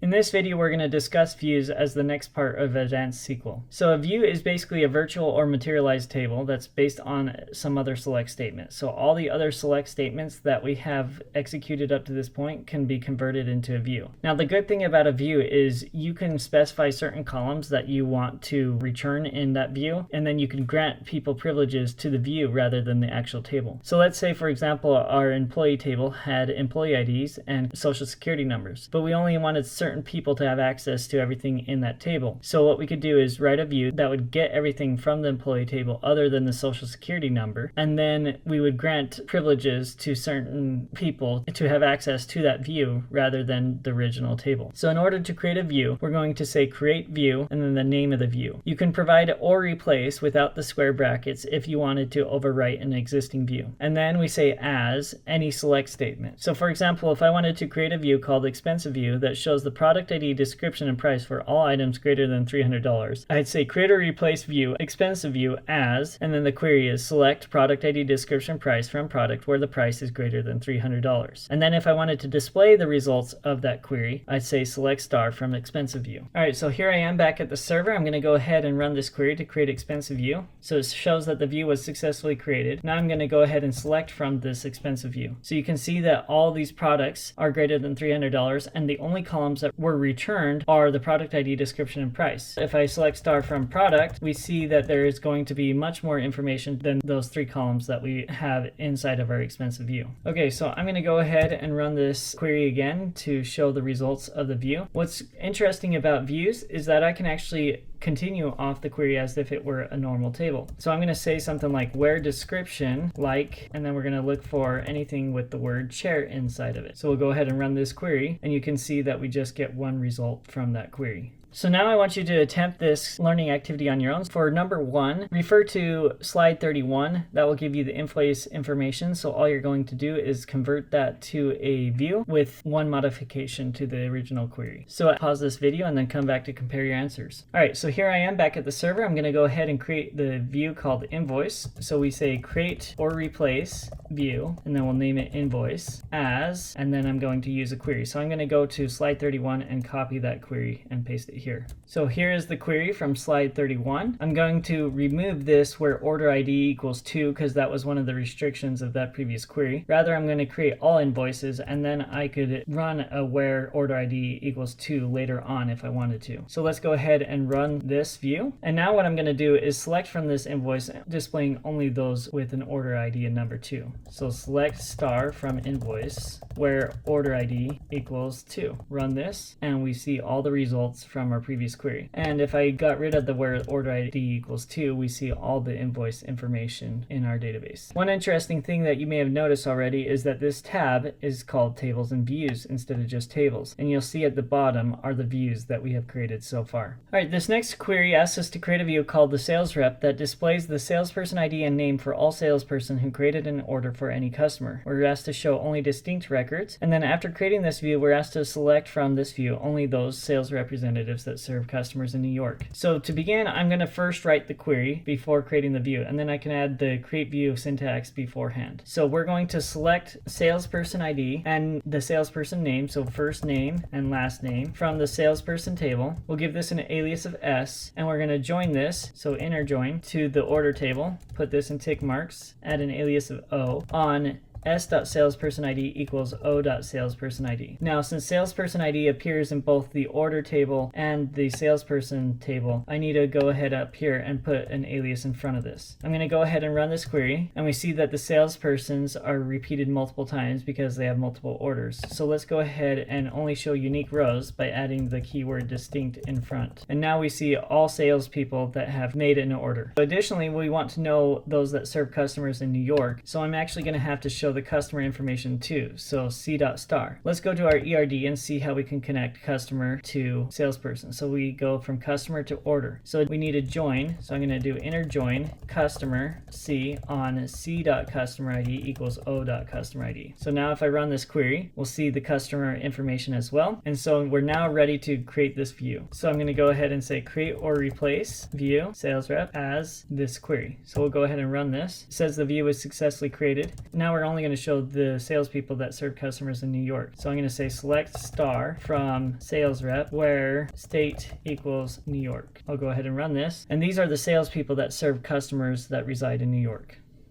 In this video, we're going to discuss views as the next part of advanced SQL. So a view is basically a virtual or materialized table that's based on some other select statement. So all the other select statements that we have executed up to this point can be converted into a view. Now, the good thing about a view is you can specify certain columns that you want to return in that view, and then you can grant people privileges to the view rather than the actual table. So let's say, for example, our employee table had employee IDs and social security numbers, but we only wanted certain people to have access to everything in that table. So what we could do is write a view that would get everything from the employee table other than the social security number, and then we would grant privileges to certain people to have access to that view rather than the original table. So in order to create a view, we're going to say create view and then the name of the view. You can provide or replace without the square brackets if you wanted to overwrite an existing view. And then we say as any select statement. So for example, if I wanted to create a view called expensive view that shows the product ID, description, and price for all items greater than $300, I'd say create or replace view expensive view as, and then the query is select product ID, description, price from product where the price is greater than $300. And then if I wanted to display the results of that query, I'd say select star from expensive view. All right, so here I am back at the server. I'm going to go ahead and run this query to create expensive view. So it shows that the view was successfully created. Now I'm going to go ahead and select from this expensive view. So you can see that all these products are greater than $300, and the only columns that were returned are the product ID, description, and price. If I select star from product, we see that there is going to be much more information than those three columns that we have inside of our expensive view. Okay, so I'm going to go ahead and run this query again to show the results of the view. What's interesting about views is that I can actually continue off the query as if it were a normal table. So I'm going to say something like where description like, and then we're going to look for anything with the word chair inside of it. So we'll go ahead and run this query, and you can see that we just get one result from that query. So now I want you to attempt this learning activity on your own. For number 1, refer to slide 31. That will give you the invoice information. So all you're going to do is convert that to a view with one modification to the original query. So pause this video and then come back to compare your answers. All right, so here I am back at the server. I'm going to go ahead and create the view called invoice. So we say create or replace view, and then we'll name it invoice as, and then I'm going to use a query. So I'm going to go to slide 31 and copy that query and paste it here. So here is the query from slide 31. I'm going to remove this where order ID equals 2 because that was one of the restrictions of that previous query. Rather, I'm going to create all invoices, and then I could run a where order ID equals 2 later on if I wanted to. So let's go ahead and run this view. And now what I'm going to do is select from this invoice, displaying only those with an order ID and number 2. So select star from invoice where order ID equals 2. Run this, and we see all the results from our previous query. And if I got rid of the where order ID equals 2, we see all the invoice information in our database. One interesting thing that you may have noticed already is that this tab is called tables and views instead of just tables. And you'll see at the bottom are the views that we have created so far. All right, this next query asks us to create a view called the sales rep that displays the salesperson ID and name for all salesperson who created an order for any customer. We're asked to show only distinct records. And then after creating this view, we're asked to select from this view only those sales representatives that serve customers in New York. So to begin, I'm going to first write the query before creating the view, and then I can add the create view syntax beforehand. So we're going to select salesperson ID and the salesperson name, so first name and last name, from the salesperson table. We'll give this an alias of S, and we're going to join this, so inner join, to the order table, put this in tick marks, add an alias of O on s.salespersonID equals o.salespersonID. Now, since salesperson ID appears in both the order table and the salesperson table, I need to go ahead up here and put an alias in front of this. I'm going to go ahead and run this query, and we see that the salespersons are repeated multiple times because they have multiple orders. So let's go ahead and only show unique rows by adding the keyword distinct in front. And now we see all salespeople that have made an order. Additionally, we want to know those that serve customers in New York, so I'm actually going to have to show the customer information too, so c.star. Let's go to our ERD and see how we can connect customer to salesperson. So we go from customer to order. So we need a join, so I'm going to do inner join customer c on c.customer ID equals o.customer ID. So now if I run this query, we'll see the customer information as well. And so we're now ready to create this view. So I'm going to go ahead and say create or replace view sales rep as this query. So we'll go ahead and run this. It says the view is successfully created. Now we're only only going to show the salespeople that serve customers in New York. So I'm going to say select star from sales rep where state equals New York. I'll go ahead and run this. And these are the salespeople that serve customers that reside in New York.